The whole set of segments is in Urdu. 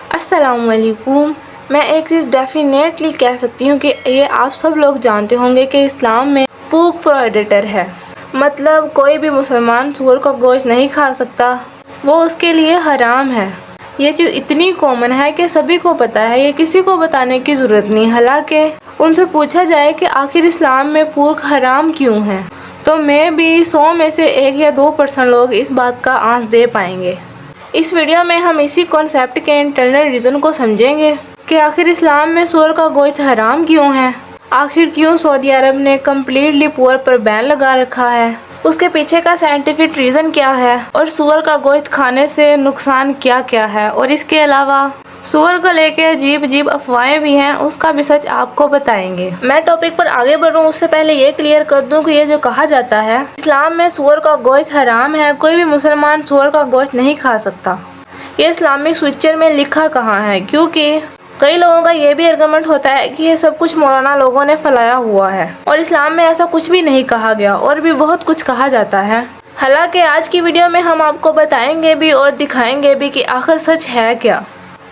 السلام علیکم۔ میں ایک چیز ڈیفینیٹلی کہہ سکتی ہوں کہ یہ آپ سب لوگ جانتے ہوں گے کہ اسلام میں پوک پروہیبٹڈ ہے، مطلب کوئی بھی مسلمان سور کا گوشت نہیں کھا سکتا، وہ اس کے لیے حرام ہے۔ یہ چیز اتنی کامن ہے کہ سبھی کو پتہ ہے، یہ کسی کو بتانے کی ضرورت نہیں۔ حالانکہ ان سے پوچھا جائے کہ آخر اسلام میں پورک حرام کیوں ہے، تو میں بھی 100 میں سے 1 یا 2% لوگ اس بات کا آنسر دے پائیں گے۔ اس ویڈیو میں ہم اسی کانسیپٹ کے انٹرنل ریزن کو سمجھیں گے کہ آخر اسلام میں سور کا گوشت حرام کیوں ہے، آخر کیوں سعودی عرب نے کمپلیٹلی پور پر بین لگا رکھا ہے، اس کے پیچھے کا سائنٹیفک ریزن کیا ہے، اور سور کا گوشت کھانے سے نقصان کیا کیا ہے، اور اس کے علاوہ سور کو لے کے عجیب افواہیں بھی ہیں، اس کا بھی سچ آپ کو بتائیں گے۔ میں ٹاپک پر آگے بڑھوں اس سے پہلے یہ کلیئر کر دوں کہ یہ جو کہا جاتا ہے اسلام میں سور کا گوشت حرام ہے، کوئی بھی مسلمان سور کا گوشت نہیں کھا سکتا، یہ اسلامک اسکرپچر میں لکھا کہاں ہے؟ کیونکہ کئی لوگوں کا یہ بھی آرگومنٹ ہوتا ہے کہ یہ سب کچھ مولانا لوگوں نے پھیلایا ہوا ہے، اور اسلام میں ایسا کچھ بھی نہیں کہا گیا، اور بھی بہت کچھ کہا جاتا ہے۔ حالانکہ آج کی ویڈیو میں ہم آپ کو بتائیں گے بھی اور دکھائیں گے بھی کہ آخر سچ ہے کیا۔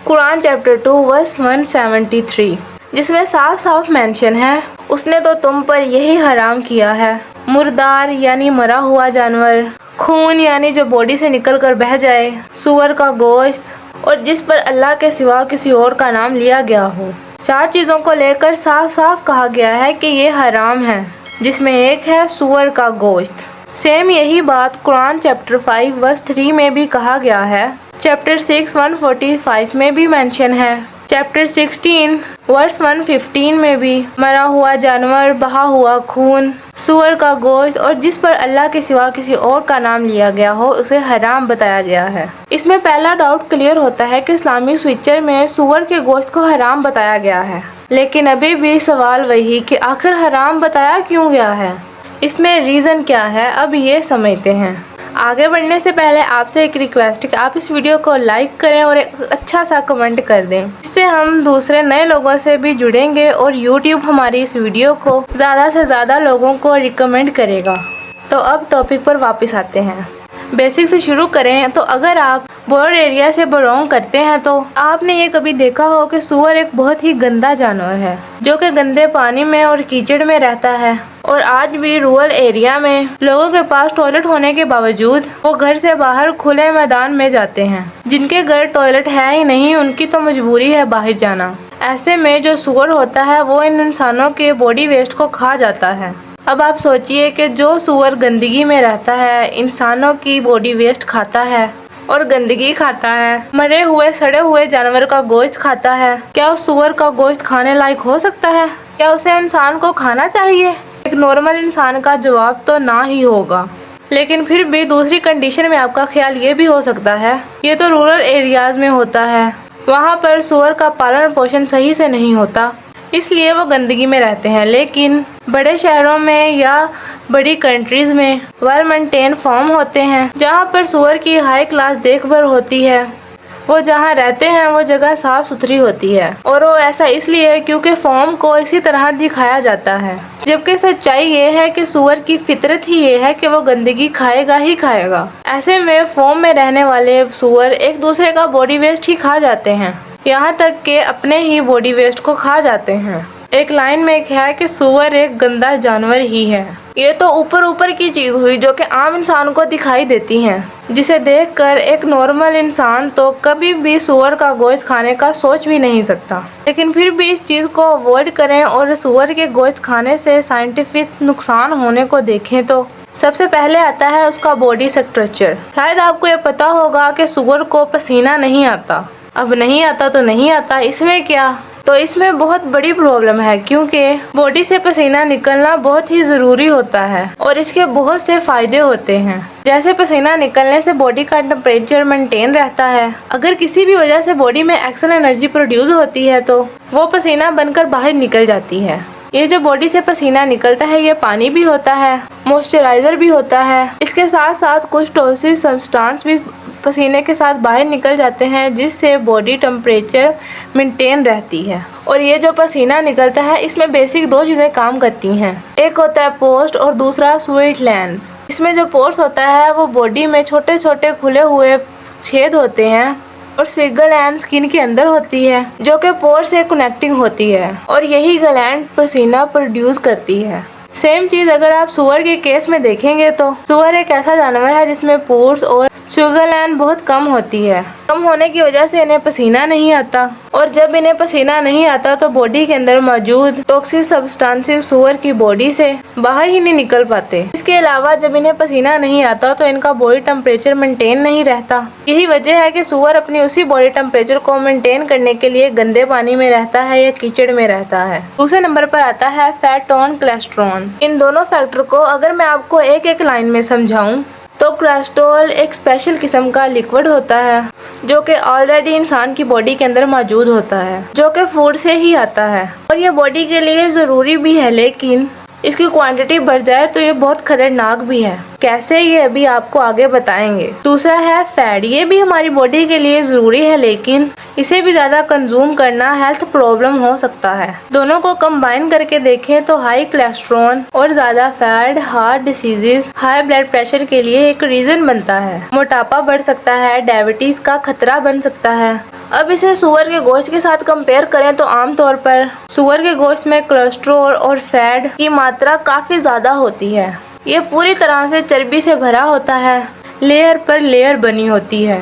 قرآن چیپٹر 2 ورس 173، جس میں صاف مینشن ہے، اس نے تو تم پر یہی حرام کیا ہے، مردار یعنی مرا ہوا جانور، خون یعنی جو باڈی سے نکل کر بہہ جائے، سور کا گوشت، اور جس پر اللہ کے سوا کسی اور کا نام لیا گیا ہو۔ 4 چیزوں کو لے کر صاف کہا گیا ہے کہ یہ حرام ہے، جس میں ایک ہے سور کا گوشت۔ سیم یہی بات قرآن چیپٹر 5 ورس 3 میں بھی کہا گیا ہے، چیپٹر 6 145 میں بھی مینشن ہے، چیپٹر 16 ورس 115 میں بھی مرا ہوا جانور، بہا ہوا خون، سور کا گوشت، اور جس پر اللہ کے سوا کسی اور کا نام لیا گیا ہو اسے حرام بتایا گیا ہے۔ اس میں پہلا ڈاؤٹ کلیئر ہوتا ہے کہ اسلامی اسکرپچر میں سور کے گوشت کو حرام بتایا گیا ہے، لیکن ابھی بھی سوال وہی کہ آخر حرام بتایا کیوں گیا ہے، اس میں ریزن کیا ہے، اب یہ سمجھتے ہیں۔ آگے بڑھنے سے پہلے آپ سے ایک ریکویسٹ ہے کہ آپ اس ویڈیو کو لائک کریں اور ایک اچھا سا کمنٹ کر دیں، اس سے ہم دوسرے نئے لوگوں سے بھی جڑیں گے اور یوٹیوب ہماری اس ویڈیو کو زیادہ سے زیادہ لوگوں کو ریکمینڈ کرے گا۔ تو اب ٹاپک پر واپس آتے ہیں۔ بیسک سے شروع کریں تو اگر آپ بورڈ ایریا سے بلونگ کرتے ہیں تو آپ نے یہ کبھی دیکھا ہو کہ سور ایک بہت ہی گندا جانور ہے جو کہ گندے پانی میں اور کیچڑ میں رہتا ہے، اور آج بھی رورل ایریا میں لوگوں کے پاس ٹوائلٹ ہونے کے باوجود وہ گھر سے باہر کھلے میدان میں جاتے ہیں۔ جن کے گھر ٹوائلٹ ہے ہی نہیں ان کی تو مجبوری ہے باہر جانا۔ ایسے میں جو سور ہوتا ہے وہ ان انسانوں کے باڈی ویسٹ کو کھا جاتا ہے۔ اب آپ سوچئے کہ جو سور گندگی میں رہتا ہے، انسانوں کی باڈی ویسٹ کھاتا ہے اور گندگی کھاتا ہے، مرے ہوئے سڑے ہوئے جانور کا گوشت کھاتا ہے، کیا اس سور کا گوشت کھانے لائق ہو سکتا ہے؟ کیا اسے انسان کو کھانا چاہیے؟ ایک نارمل انسان کا جواب تو نہ ہی ہوگا۔ لیکن پھر بھی دوسری کنڈیشن میں آپ کا خیال یہ بھی ہو سکتا ہے، یہ تو رورل ایریاز میں ہوتا ہے، وہاں پر سور کا پالن پوشن صحیح سے نہیں ہوتا، اس لیے وہ گندگی میں رہتے ہیں۔ لیکن بڑے شہروں میں یا بڑی کنٹریز میں ویل مینٹین فارم ہوتے ہیں جہاں پر سور کی ہائی کلاس دیکھ بھال ہوتی ہے، وہ جہاں رہتے ہیں وہ جگہ صاف ستھری ہوتی ہے، اور وہ ایسا اس لیے کیونکہ فارم کو اسی طرح دکھایا جاتا ہے، جبکہ سچائی یہ ہے کہ سور کی فطرت ہی یہ ہے کہ وہ گندگی کھائے گا ہی کھائے گا۔ ایسے میں فارم میں رہنے والے سور ایک دوسرے کا باڈی ویسٹ ہی کھا جاتے ہیں، یہاں تک کہ اپنے ہی باڈی ویسٹ کو کھا جاتے ہیں۔ ایک لائن میں ایک ہے کہ سور ایک گندا جانور ہی ہے۔ یہ تو اوپر کی چیز ہوئی جو کہ عام انسان کو دکھائی دیتی ہیں، جسے دیکھ کر ایک نارمل انسان تو کبھی بھی سور کا گوشت کھانے کا سوچ بھی نہیں سکتا۔ لیکن پھر بھی اس چیز کو اوائڈ کریں اور سور کے گوشت کھانے سے سائنٹیفک نقصان ہونے کو دیکھیں تو سب سے پہلے آتا ہے اس کا باڈی اسٹرکچر۔ شاید آپ کو یہ پتا ہوگا کہ سور کو پسینہ نہیں آتا۔ اب نہیں آتا تو نہیں آتا، اس میں کیا؟ تو اس میں بہت بڑی پرابلم ہے، کیونکہ باڈی سے پسینہ نکلنا بہت ہی ضروری ہوتا ہے اور اس کے بہت سے فائدے ہوتے ہیں۔ جیسے پسینہ نکلنے سے باڈی کا ٹمپریچر مینٹین رہتا ہے، اگر کسی بھی وجہ سے باڈی میں ایکسٹرا انرجی پروڈیوس ہوتی ہے تو وہ پسینہ بن کر باہر نکل جاتی ہے۔ یہ جو باڈی سے پسینہ نکلتا ہے یہ پانی بھی ہوتا ہے، موئسچرائزر بھی ہوتا ہے، اس کے ساتھ ساتھ کچھ ٹاکسک سبسٹانس بھی پسینے کے ساتھ باہر نکل جاتے ہیں جس سے باڈی ٹمپریچر مینٹین رہتی ہے۔ اور یہ جو پسینہ نکلتا ہے اس میں بیسک 2 چیزیں کام کرتی ہیں، ایک ہوتا ہے پوسٹ اور دوسرا سویٹ لینز۔ اس میں جو پورس ہوتا ہے وہ باڈی میں چھوٹے چھوٹے کھلے ہوئے چھید ہوتے ہیں اور سویگل گلینڈ اسکن کے اندر ہوتی ہے جو کہ پور سے کنیکٹنگ ہوتی ہے اور یہی گلینڈ پسینہ پروڈیوس کرتی ہے۔ سیم چیز اگر آپ سور کے کیس میں دیکھیں گے تو سور ایک ایسا جانور ہے جس میں پورس اور سویگل گلینڈ بہت کم ہوتی ہے۔ کم ہونے کی وجہ سے انہیں پسینہ نہیں آتا اور جب انہیں پسینہ نہیں آتا تو باڈی کے اندر موجود ٹاکسک سبسٹانسز سور کی باڈی سے باہر ہی نہیں نکل پاتے۔ اس کے علاوہ جب انہیں پسینہ نہیں آتا تو ان کا باڈی ٹمپریچر مینٹین نہیں رہتا۔ یہی وجہ ہے کہ سور اپنی اسی باڈی ٹمپریچر کو مینٹین کرنے کے لیے گندے پانی میں رہتا ہے یا کیچڑ میں رہتا ہے۔ دوسرے نمبر پر آتا ہے فیٹ ٹون کولیسٹرول۔ ان دونوں فیکٹر کو اگر میں آپ کو ایک ایک لائن میں سمجھاؤں تو کولیسٹرول ایک اسپیشل قسم کا لیکوڈ ہوتا ہے جو کہ آلریڈی انسان کی باڈی کے اندر موجود ہوتا ہے، جو کہ فوڈ سے ہی آتا ہے اور یہ باڈی کے لیے ضروری بھی ہے، لیکن اس کی کوانٹٹی بڑھ جائے تو یہ بہت خطرناک بھی ہے۔ کیسے، یہ ابھی آپ کو آگے بتائیں گے۔ دوسرا ہے فیٹ۔ یہ بھی ہماری باڈی کے لیے ضروری ہے لیکن اسے بھی زیادہ کنزیوم کرنا ہیلتھ پرابلم ہو سکتا ہے۔ دونوں کو کمبائن کر کے دیکھیں تو ہائی کولیسٹرول اور زیادہ fat heart disease, high blood pressure کے لیے ایک ریزن بنتا ہے۔ موٹاپا بڑھ سکتا ہے، ڈائبٹیز کا خطرہ بن سکتا ہے۔ اب اسے سور کے گوشت کے ساتھ کمپیئر کریں تو عام طور پر سور کے گوشت میں کولیسٹرول اور فیٹ کی ماترا کافی زیادہ ہوتی ہے۔ یہ پوری طرح سے چربی سے بھرا ہوتا ہے، لیئر پر لیئر بنی ہوتی ہے۔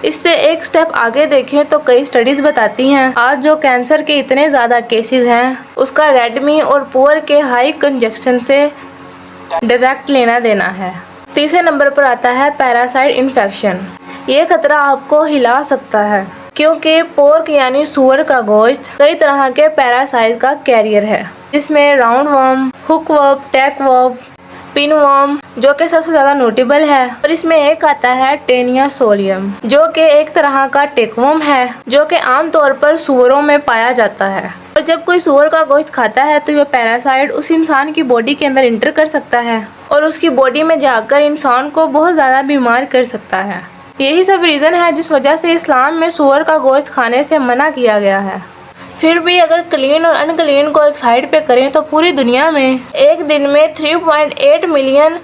اس سے ایک سٹیپ آگے دیکھیں تو کئی اسٹڈیز بتاتی ہیں آج جو کینسر کے اتنے زیادہ کیسز ہیں اس کا ریڈ میٹ اور پور کے ہائی کنجکشن سے ڈائریکٹ لینا دینا ہے۔ تیسرے نمبر پر آتا ہے پیراسائٹ انفیکشن۔ یہ خطرہ آپ کو ہلا سکتا ہے کیونکہ پورک یعنی سور کا گوشت کئی طرح کے پیراسائٹ کا کیریئر ہے، جس میں راؤنڈ ورم، ہک ورم، ٹیک ورم، پن ورم جو کہ سب سے زیادہ نوٹیبل ہے، اور اس میں ایک آتا ہے ٹینیا سولیم جو کہ ایک طرح کا ٹیک ورم ہے جو کہ عام طور پر سوروں میں پایا جاتا ہے، اور جب کوئی سور کا گوشت کھاتا ہے تو یہ پیراسائٹ اس انسان کی باڈی کے اندر انٹر کر سکتا ہے اور اس کی باڈی میں جا کر انسان کو بہت زیادہ بیمار کر سکتا ہے۔ یہی سب ریزن ہے جس وجہ سے اسلام میں سور کا گوشت کھانے سے منع کیا گیا ہے۔ پھر بھی اگر کلین اور ان کلین کو ایک سائڈ پہ کریں تو پوری دنیا میں ایک دن میں 3.8 ملین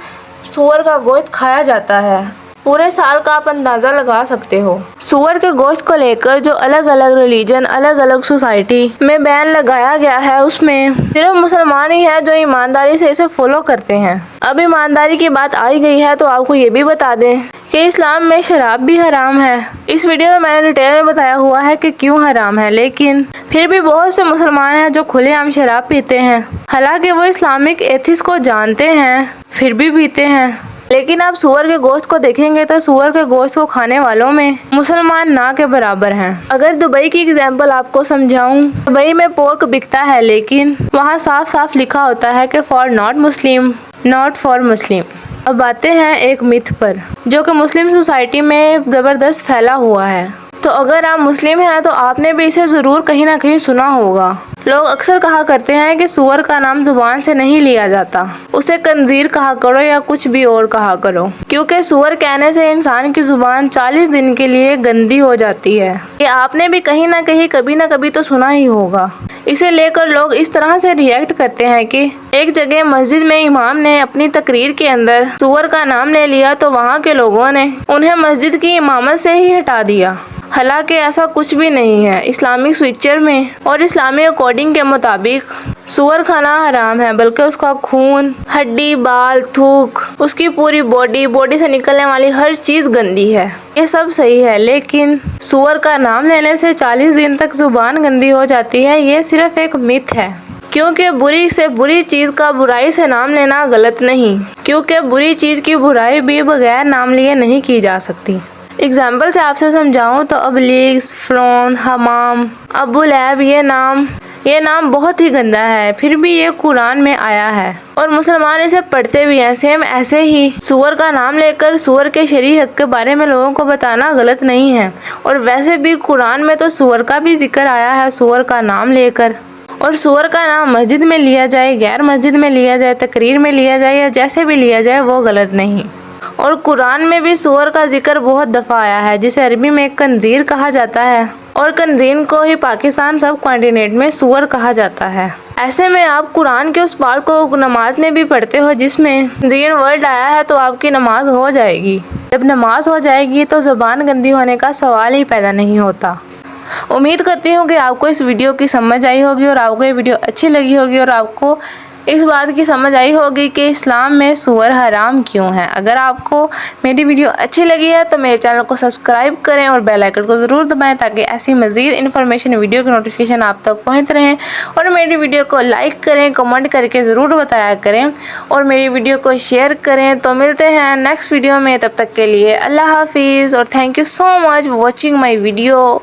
سور کا گوشت کھایا جاتا ہے۔ پورے سال کا آپ اندازہ لگا سکتے ہو۔ سور کے گوشت کو لے کر جو الگ الگ ریلیجن، الگ الگ سوسائٹی میں بین لگایا گیا ہے اس میں صرف مسلمان ہی ہیں جو ایمانداری سے اسے فالو کرتے ہیں۔ اب ایمانداری کی بات آئی گئی ہے تو آپ کو یہ بھی بتا دیں کہ اسلام میں شراب بھی حرام ہے۔ اس ویڈیو میں نے ڈیٹیل میں بتایا ہوا ہے کہ کیوں حرام ہے، لیکن پھر بھی بہت سے مسلمان ہیں جو کھلے عام شراب پیتے ہیں، حالانکہ وہ اسلامک ایتھکس کو جانتے ہیں پھر بھی پیتے ہیں۔ لیکن آپ سور کے گوشت کو دیکھیں گے تو سور کے گوشت کو کھانے والوں میں مسلمان نہ کے برابر ہیں۔ اگر دبئی کی اگزامپل آپ کو سمجھاؤں، دبئی میں پورک بکتا ہے لیکن وہاں صاف صاف لکھا ہوتا ہے کہ for not Muslim, not for Muslim. اب آتے ہیں ایک میتھ پر جو کہ مسلم سوسائٹی میں زبردست پھیلا ہوا ہے۔ تو اگر آپ مسلم ہیں تو آپ نے بھی اسے ضرور کہیں نہ کہیں سنا ہوگا۔ لوگ اکثر کہا کرتے ہیں کہ سور کا نام زبان سے نہیں لیا جاتا، اسے خنزیر کہا کرو یا کچھ بھی اور کہا کرو، کیونکہ سور کہنے سے انسان کی زبان 40 دن کے لیے گندی ہو جاتی ہے۔ یہ آپ نے بھی کہیں نہ کہیں کبھی نہ کبھی تو سنا ہی ہوگا۔ اسے لے کر لوگ اس طرح سے ریئیکٹ کرتے ہیں کہ ایک جگہ مسجد میں امام نے اپنی تقریر کے اندر سور کا نام لے لیا تو وہاں کے لوگوں نے انہیں مسجد کی امامت سے ہی ہٹا دیا، حالانکہ ایسا کچھ بھی نہیں ہے۔ اسلامی اسکرپچر میں اور اسلامی اکارڈنگ کے مطابق سور کھانا حرام ہے، بلکہ اس کا خون، ہڈی، بال، تھوک، اس کی پوری باڈی سے نکلنے والی ہر چیز گندی ہے۔ یہ سب صحیح ہے، لیکن سور کا نام لینے سے 40 دن تک زبان گندی ہو جاتی ہے، یہ صرف ایک میتھ ہے۔ کیونکہ بری سے بری چیز کا برائی سے نام لینا غلط نہیں، کیونکہ بری چیز کی برائی بھی بغیر نام لیے نہیں کی جا سکتی۔ اگزامپل سے آپ سے سمجھاؤں تو ابلیغ، فرعون، حمام، ابو لہب، یہ نام بہت ہی گندا ہے، پھر بھی یہ قرآن میں آیا ہے اور مسلمان اسے پڑھتے بھی ہیں۔ سیم ایسے ہی سور کا نام لے کر سور کے شرعی حق کے بارے میں لوگوں کو بتانا غلط نہیں ہے، اور ویسے بھی قرآن میں تو سور کا بھی ذکر آیا ہے سور کا نام لے کر، اور سور کا نام مسجد میں لیا جائے، غیر مسجد میں لیا جائے، تقریر میں لیا جائے یا جیسے بھی لیا جائے وہ غلط نہیں۔ اور قرآن میں بھی سور کا ذکر بہت دفعہ آیا ہے، جسے عربی میں خنزیر کہا جاتا ہے، اور خنزیر کو ہی پاکستان سب کانٹیننٹ میں سور کہا جاتا ہے۔ ایسے میں آپ قرآن کے اس پارٹ کو نماز میں بھی پڑھتے ہو جس میں زین ورڈ آیا ہے تو آپ کی نماز ہو جائے گی۔ جب نماز ہو جائے گی تو زبان گندی ہونے کا سوال ہی پیدا نہیں ہوتا۔ امید کرتی ہوں کہ آپ کو اس ویڈیو کی سمجھ آئی ہوگی اور آپ کو یہ ویڈیو اچھی لگی ہوگی اور آپ کو اس بات کی سمجھ آئی ہوگی کہ اسلام میں سور حرام کیوں ہے۔ اگر آپ کو میری ویڈیو اچھی لگی ہے تو میرے چینل کو سبسکرائب کریں اور بیل آئیکن کو ضرور دبائیں تاکہ ایسی مزید انفارمیشن ویڈیو کی نوٹیفیکیشن آپ تک پہنچ رہیں، اور میری ویڈیو کو لائک کریں، کمنٹ کر کے ضرور بتایا کریں اور میری ویڈیو کو شیئر کریں۔ تو ملتے ہیں نیکسٹ ویڈیو میں، تب تک کے لیے اللہ حافظ اور thank you so much for watching my video.